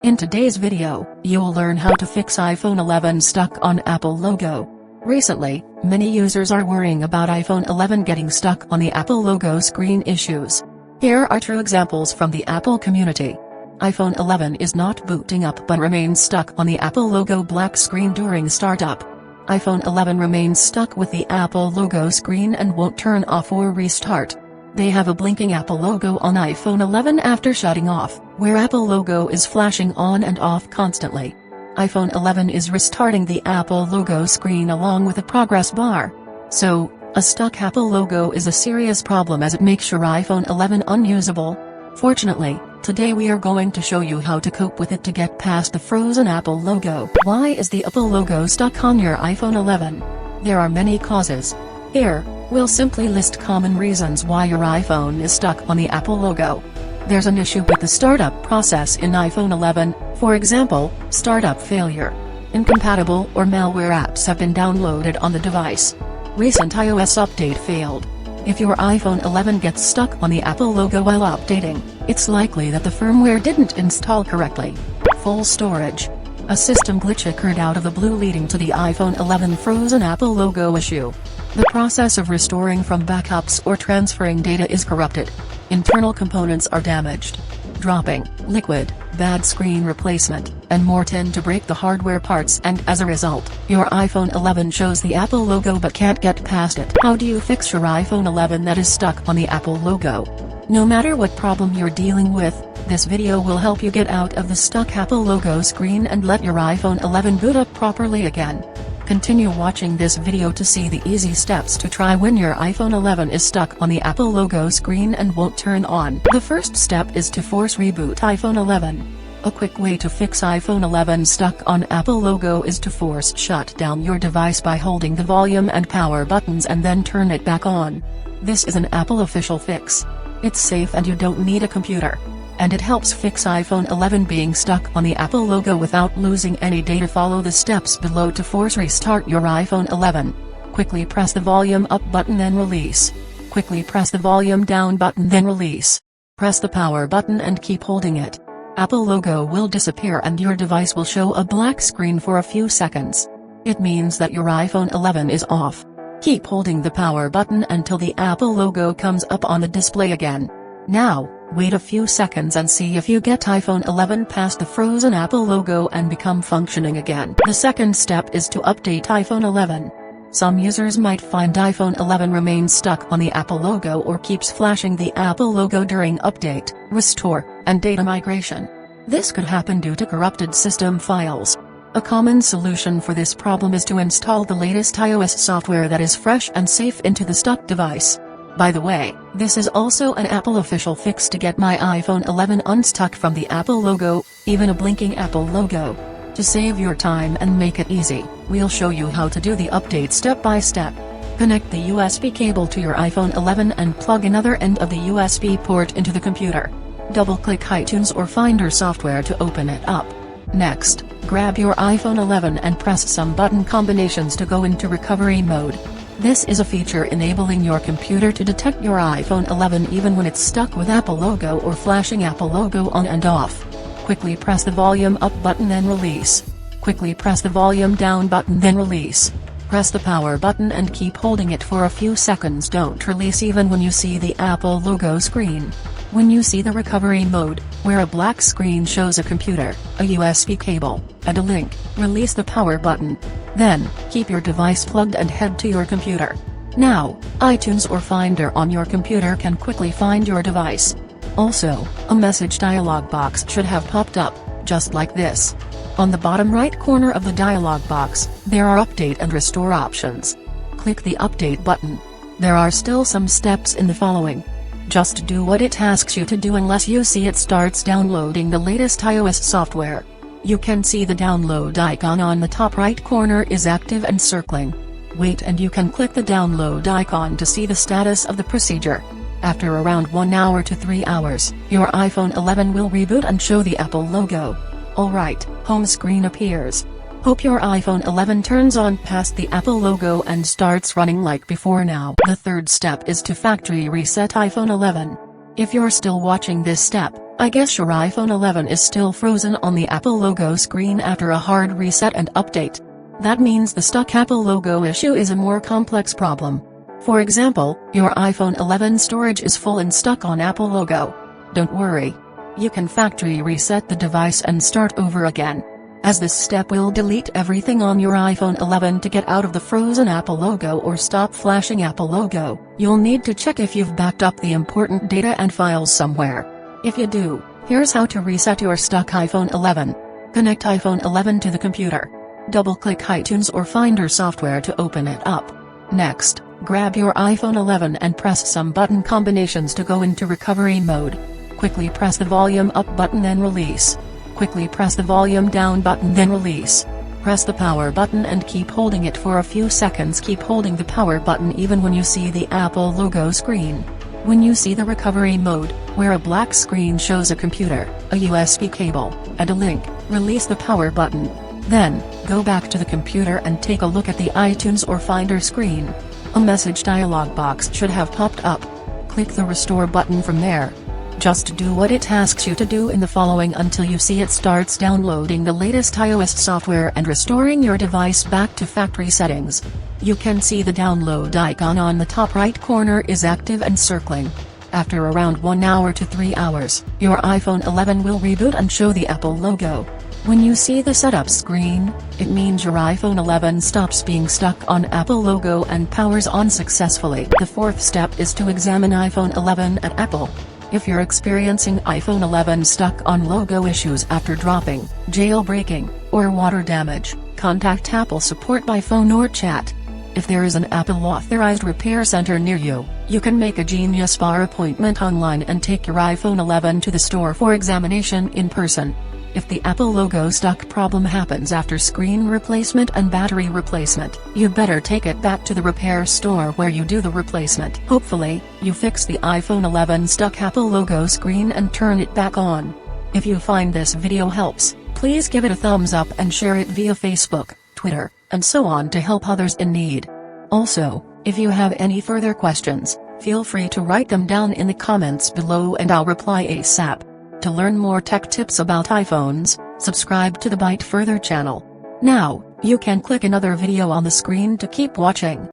In today's video, you'll learn how to fix iPhone 11 stuck on Apple logo. Recently, many users are worrying about iPhone 11 getting stuck on the Apple logo screen issues. Here are true examples from the Apple community. iPhone 11 is not booting up but remains stuck on the Apple logo black screen during startup. iPhone 11 remains stuck with the Apple logo screen and won't turn off or restart. They have a blinking Apple logo on iPhone 11 after shutting off, where Apple logo is flashing on and off constantly. iPhone 11 is restarting the Apple logo screen along with a progress bar. So, a stuck Apple logo is a serious problem as it makes your iPhone 11 unusable. Fortunately, today we are going to show you how to cope with it to get past the frozen Apple logo. Why is the Apple logo stuck on your iPhone 11? There are many causes. Here, we'll simply list common reasons why your iPhone is stuck on the Apple logo. There's an issue with the startup process in iPhone 11, for example, startup failure. Incompatible or malware apps have been downloaded on the device. Recent iOS update failed. If your iPhone 11 gets stuck on the Apple logo while updating, it's likely that the firmware didn't install correctly. Full storage. A system glitch occurred out of the blue leading to the iPhone 11 frozen Apple logo issue. The process of restoring from backups or transferring data is corrupted. Internal components are damaged. Dropping, liquid, bad screen replacement, and more tend to break the hardware parts, and as a result, your iPhone 11 shows the Apple logo but can't get past it. How do you fix your iPhone 11 that is stuck on the Apple logo? No matter what problem you're dealing with, this video will help you get out of the stuck Apple logo screen and let your iPhone 11 boot up properly again. Continue watching this video to see the easy steps to try when your iPhone 11 is stuck on the Apple logo screen and won't turn on. The first step is to force reboot iPhone 11. A quick way to fix iPhone 11 stuck on Apple logo is to force shut down your device by holding the volume and power buttons and then turn it back on. This is an Apple official fix. It's safe and you don't need a computer. And it helps fix iPhone 11 being stuck on the Apple logo without losing any data. Follow the steps below to force restart your iPhone 11. Quickly press the volume up button then release. Quickly press the volume down button then release. Press the power button and keep holding it. Apple logo will disappear and your device will show a black screen for a few seconds. It means that your iPhone 11 is off. Keep holding the power button until the Apple logo comes up on the display again. Now, wait a few seconds and see if you get iPhone 11 past the frozen Apple logo and become functioning again. The second step is to update iPhone 11. Some users might find iPhone 11 remains stuck on the Apple logo or keeps flashing the Apple logo during update, restore, and data migration. This could happen due to corrupted system files. A common solution for this problem is to install the latest iOS software that is fresh and safe into the stuck device. By the way, this is also an Apple official fix to get my iPhone 11 unstuck from the Apple logo, even a blinking Apple logo. To save your time and make it easy, we'll show you how to do the update step by step. Connect the USB cable to your iPhone 11 and plug another end of the USB port into the computer. Double-click iTunes or Finder software to open it up. Next, grab your iPhone 11 and press some button combinations to go into recovery mode. This is a feature enabling your computer to detect your iPhone 11 even when it's stuck with Apple logo or flashing Apple logo on and off. Quickly press the volume up button then release. Quickly press the volume down button then release. Press the power button and keep holding it for a few seconds. Don't release even when you see the Apple logo screen. When you see the recovery mode, where a black screen shows a computer, a USB cable, and a link, release the power button. Then, keep your device plugged and head to your computer. Now, iTunes or Finder on your computer can quickly find your device. Also, a message dialog box should have popped up, just like this. On the bottom right corner of the dialog box, there are update and restore options. Click the update button. There are still some steps in the following. Just do what it asks you to do unless you see it starts downloading the latest iOS software. You can see the download icon on the top right corner is active and circling. Wait and you can click the download icon to see the status of the procedure. After around 1 hour to 3 hours, your iPhone 11 will reboot and show the Apple logo. Alright, home screen appears. Hope your iPhone 11 turns on past the Apple logo and starts running like before now. The third step is to factory reset iPhone 11. If you're still watching this step, I guess your iPhone 11 is still frozen on the Apple logo screen after a hard reset and update. That means the stuck Apple logo issue is a more complex problem. For example, your iPhone 11 storage is full and stuck on Apple logo. Don't worry. You can factory reset the device and start over again. As this step will delete everything on your iPhone 11 to get out of the frozen Apple logo or stop flashing Apple logo, you'll need to check if you've backed up the important data and files somewhere. If you do, here's how to reset your stuck iPhone 11. Connect iPhone 11 to the computer. Double-click iTunes or Finder software to open it up. Next, grab your iPhone 11 and press some button combinations to go into recovery mode. Quickly press the volume up button then release. Quickly press the volume down button then release. Press the power button and keep holding it for a few seconds. Keep holding the power button even when you see the Apple logo screen. When you see the recovery mode, where a black screen shows a computer, a USB cable, and a link, release the power button. Then, go back to the computer and take a look at the iTunes or Finder screen. A message dialog box should have popped up. Click the restore button from there. Just do what it asks you to do in the following until you see it starts downloading the latest iOS software and restoring your device back to factory settings. You can see the download icon on the top right corner is active and circling. After around 1 hour to 3 hours, your iPhone 11 will reboot and show the Apple logo. When you see the setup screen, it means your iPhone 11 stops being stuck on Apple logo and powers on successfully. The fourth step is to examine iPhone 11 at Apple. If you're experiencing iPhone 11 stuck on logo issues after dropping, jailbreaking, or water damage, contact Apple support by phone or chat. If there is an Apple authorized repair center near you, you can make a Genius Bar appointment online and take your iPhone 11 to the store for examination in person. If the Apple logo stuck problem happens after screen replacement and battery replacement, you better take it back to the repair store where you do the replacement. Hopefully, you fix the iPhone 11 stuck Apple logo screen and turn it back on. If you find this video helps, please give it a thumbs up and share it via Facebook, Twitter, and so on to help others in need. Also, if you have any further questions, feel free to write them down in the comments below and I'll reply ASAP. To learn more tech tips about iPhones, subscribe to the Byte Further channel. Now, you can click another video on the screen to keep watching.